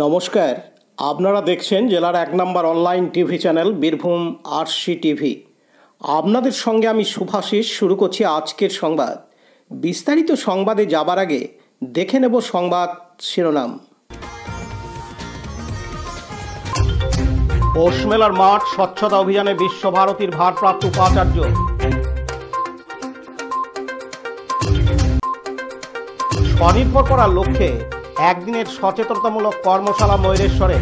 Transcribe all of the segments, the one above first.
নমস্কার, আপনারা দেখছেন জেলার ১ নম্বর online TV channel Birbhum RC TV. আপনাদের সঙ্গে আমি শুভাশিস। শুরু করছি আজকের সংবাদ। বিস্তারিত সংবাদে যাবার আগে দেখে নেব সংবাদ শিরোনাম। পৌষ মেলার মাঠ স্বচ্ছতা অভিযানে বিশ্বভারতীর ভারপ্রাপ্ত উপাচার্য। স্বনির্ভর করার লক্ষ্যে একদিনের সচেতনতামূলক কর্মশালা ময়ূরেশ্বরে।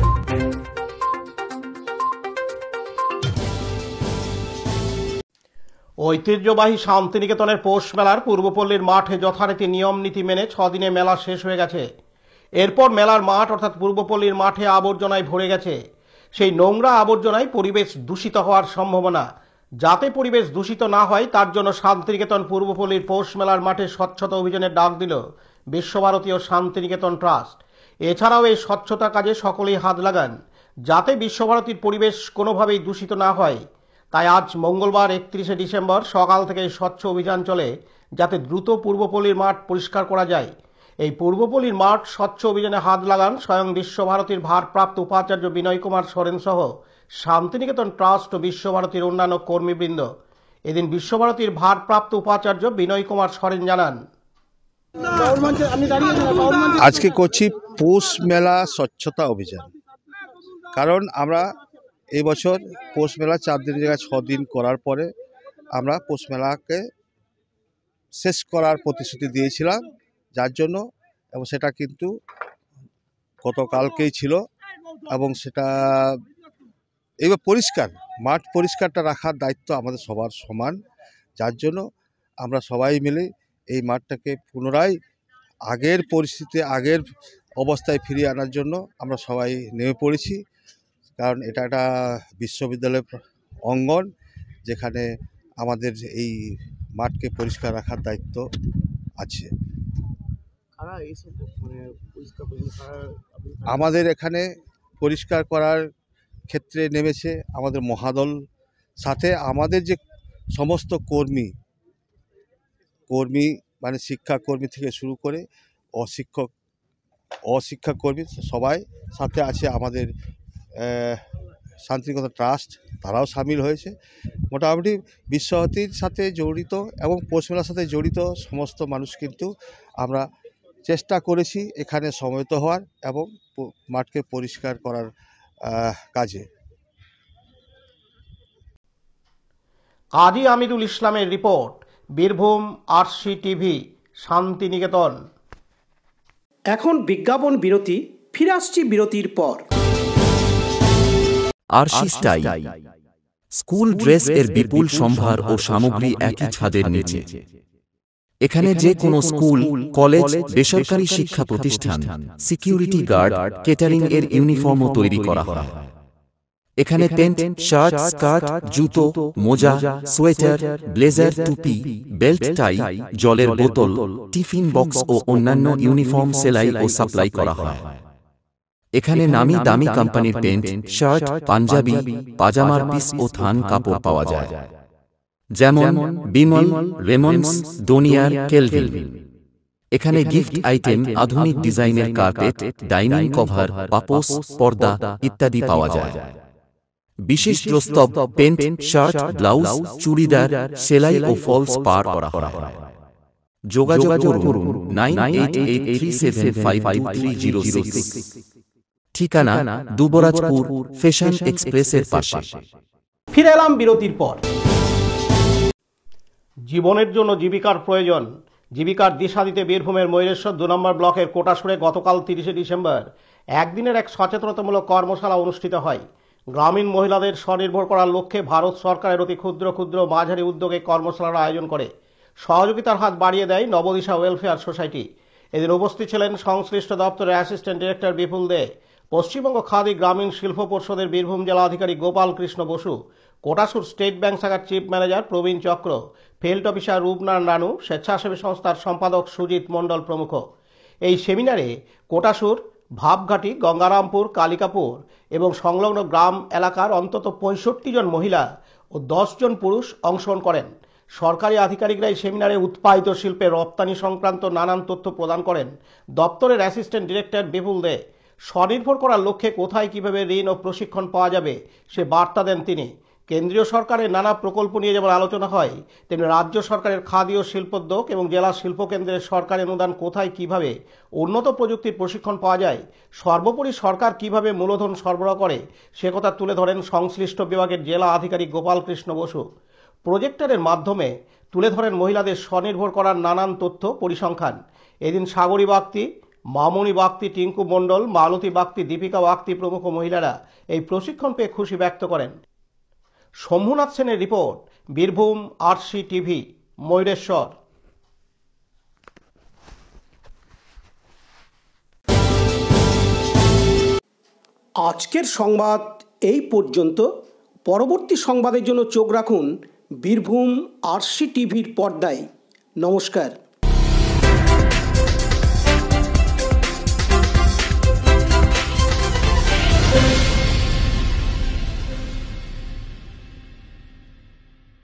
ঐতিহ্যবাহী শান্তিনিকেতনের পৌষ মেলার পূর্বপল্লীর মাঠে যথারীতি নিয়ম নীতি মেনে 6 দিনে মেলা শেষ হয়ে গেছে। এরপর মেলার মাঠ অর্থাৎ পূর্বপল্লীর মাঠে আবর্জনায় ভরে গেছে। সেই নোংরা আবর্জনায় পরিবেশ দূষিত হওয়ার সম্ভাবনা। যাতে পরিবেশ দূষিত না হয় তার জন্য শান্তিনিকেতন পূর্বপল্লীর পৌষ মেলার মাঠে স্বচ্ছতা অভিযানের ডাক দিল বিশ্বভারতীয় শান্তিনিকেতন ট্রাস্ট। এছাড়াও এই স্বচ্ছতা কাজে সকলেই হাত লাগান যাতে বিশ্বভারতীর পরিবেশ কোনোভাবেই দূষিত না হয়। তাই আজ মঙ্গলবার 31শে ডিসেম্বর সকাল থেকে স্বচ্ছ অভিযান চলে যাতে দ্রুত পূর্বপল্লীর মাঠ পরিষ্কার করা যায়। এই পূর্বপল্লীর মাঠ স্বচ্ছ অভিযানে হাত লাগান স্বয়ং বিশ্বভারতীর ভারপ্রাপ্ত উপাচার্য বিনয় কুমার সরেন সহ শান্তিনিকেতন ট্রাস্ট ও বিশ্বভারতীর অন্যান্য কর্মীবৃন্দ। এদিন বিশ্বভারতীর ভারপ্রাপ্ত উপাচার্য বিনয় কুমার সরেন জানান, আজকে করছি পৌষ মেলা স্বচ্ছতা অভিযান। কারণ আমরা এই বছর পৌষ মেলা 4 দিনের জায়গায় 6 দিন করার পরে আমরা পৌষ মেলাকে শেষ করার প্রতিশ্রুতি দিয়েছিলাম, যার জন্য এবং সেটা কিন্তু গতকালকেই ছিল এবং সেটা এবার পরিষ্কার মাঠ পরিষ্কারটা রাখার দায়িত্ব আমাদের সবার সমান। যার জন্য আমরা সবাই মিলে এই মাঠটাকে পুনরায় আগের পরিস্থিতি আগের অবস্থায় ফিরিয়ে আনার জন্য আমরা সবাই নেমে পড়েছি। কারণ এটা একটা বিশ্ববিদ্যালয়ের অঙ্গন, যেখানে আমাদের এই মাঠকে পরিষ্কার রাখার দায়িত্ব আছে। আমাদের এখানে পরিষ্কার করার ক্ষেত্রে নেমেছে আমাদের মহাদল, সাথে আমাদের যে সমস্ত কর্মী মানে শিক্ষাকর্মী থেকে শুরু করে অশিক্ষাকর্মী সবাই সাথে আছে। আমাদের শান্তিনিকেতন ট্রাস্ট তারাও সামিল হয়েছে। মোটামুটি বিশ্বভারতীর সাথে জড়িত এবং পৌষ মেলার সাথে জড়িত সমস্ত মানুষ কিন্তু আমরা চেষ্টা করেছি এখানে সমবেত হওয়ার এবং মাঠকে পরিষ্কার করার কাজে। কাজী আমিরুল ইসলামের report, Birbhum RC TV, Shantiniketan. এখন বিজ্ঞাপন বিরতি, ফিরে আসছি বিরতির পর। আরসি স্টাইল স্কুল ড্রেস এর বিপুল সম্ভার ও সামগ্রী একই ছাদের নিচে। এখানে যে কোনো স্কুল, কলেজ, বেসরকারি শিক্ষা প্রতিষ্ঠান, সিকিউরিটি গার্ড, কেটারিং এর ইউনিফর্মও তৈরি করা হয়। এখানে প্যান্ট, শার্ট, স্কার্ট, জুতো, মোজা, সোয়েটার, ব্লেজার, টুপি, বেল্ট, টাই, জলের বোতল, টিফিন বক্স ও অন্যান্য ইউনিফর্ম সেলাই ও সাপ্লাই করা হয়। এখানে নামি দামি কোম্পানির প্যান্ট, শার্ট, পাঞ্জাবি, পাজামার পিস ও থান কাপড় পাওয়া যায়, যেমন বিমল, রেমন্ডস, ডোনিয়ার, কেলভিন। এখানে গিফট আইটেম, আধুনিক ডিজাইনের কার্পেট, ডাইনিং কভার, পাপোশ, পর্দা ইত্যাদি পাওয়া যায়। বিশেষ প্রস্তাব, প্যান্ট, শার্ট, ব্লাউজ, চুড়িদার, সেলাই ও ফলস পার করা হয়। যোগাযোগ করুন 9883752306। ঠিকানা দুবরাজপুর, ফ্যাশন এক্সপ্রেসের পাশে। ফিরে এলাম বিরতির পর। জীবনের জন্য জীবিকার প্রয়োজন। জীবিকার দিশা দিতে বীরভূমের ময়ূরেশ্বর 2 নম্বর ব্লকের কোটাসুরে গতকাল 30শে ডিসেম্বর একদিনের এক সচেতনতামূলক কর্মশালা অনুষ্ঠিত হয়। গ্রামীণ মহিলাদের স্বনির্ভর করার লক্ষ্যে ভারত সরকারের অতি ক্ষুদ্র ক্ষুদ্র মাঝারি উদ্যোগে কর্মশালার আয়োজন করে সহযোগিতার হাত বাড়িয়ে দেয় নবদিশা ওয়েলফেয়ার সোসাইটি। এদিন উপস্থিত ছিলেন সংশ্লিষ্ট দপ্তরের অ্যাসিস্ট্যান্ট ডিরেক্টর বিপুল দে, পশ্চিমবঙ্গ খাদি গ্রামীণ শিল্প পর্ষদের বীরভূম জেলা আধিকারিক গোপাল কৃষ্ণ বসু, কোটাসুর স্টেট ব্যাংক শাখার চিফ ম্যানেজার প্রবীণ চক্র, ফিল্ড অফিসার রূপনারায়ণ রানু, স্বেচ্ছাসেবী সংস্থার সম্পাদক সুজিত মণ্ডল প্রমুখ। এই সেমিনারে কোটাসুর, ভাবঘাটি, গঙ্গারামপুর, কালিকাপুর এবং সংলগ্ন গ্রাম এলাকার অন্তত 65 জন মহিলা ও 10 জন পুরুষ অংশগ্রহণ করেন। সরকারি আধিকারিকরা এই সেমিনারে উৎপাদিত শিল্পের রপ্তানি সংক্রান্ত নানান তথ্য প্রদান করেন। দপ্তরের অ্যাসিস্ট্যান্ট ডিরেক্টর বিপুল দে স্বনির্ভর করার লক্ষ্যে কোথায় কিভাবে ঋণ ও প্রশিক্ষণ পাওয়া যাবে সে বার্তা দেন তিনি। কেন্দ্রীয় সরকারের নানা প্রকল্প নিয়ে যেমন আলোচনা হয়, তেমনি রাজ্য সরকারের খাদি ও শিল্পোদ্যোগ এবং জেলা শিল্পকেন্দ্রের সরকারি অনুদান কোথায় কিভাবে উন্নত প্রযুক্তির প্রশিক্ষণ পাওয়া যায়, সর্বোপরি সরকার কিভাবে মূলধন সরবরাহ করে সে কথা তুলে ধরেন সংশ্লিষ্ট বিভাগের জেলা আধিকারিক গোপাল কৃষ্ণ বসু। প্রজেক্টরের মাধ্যমে তুলে ধরেন মহিলাদের স্বনির্ভর করার নানান তথ্য পরিসংখ্যান। এদিন সাগরী বাগতি, মামনি বাগতি, টিঙ্কু মণ্ডল, মালতী বাগতি, দীপিকা বাগতি প্রমুখ মহিলারা এই প্রশিক্ষণ পেয়ে খুশি ব্যক্ত করেন। শম্ভুনাথ সেনের report, Birbhum RC TV, Mayureswar. আজকের সংবাদ এই পর্যন্ত। পরবর্তী সংবাদের জন্য চোখ রাখুন বীরভূম আরসি টিভির পর্দায়। নমস্কার।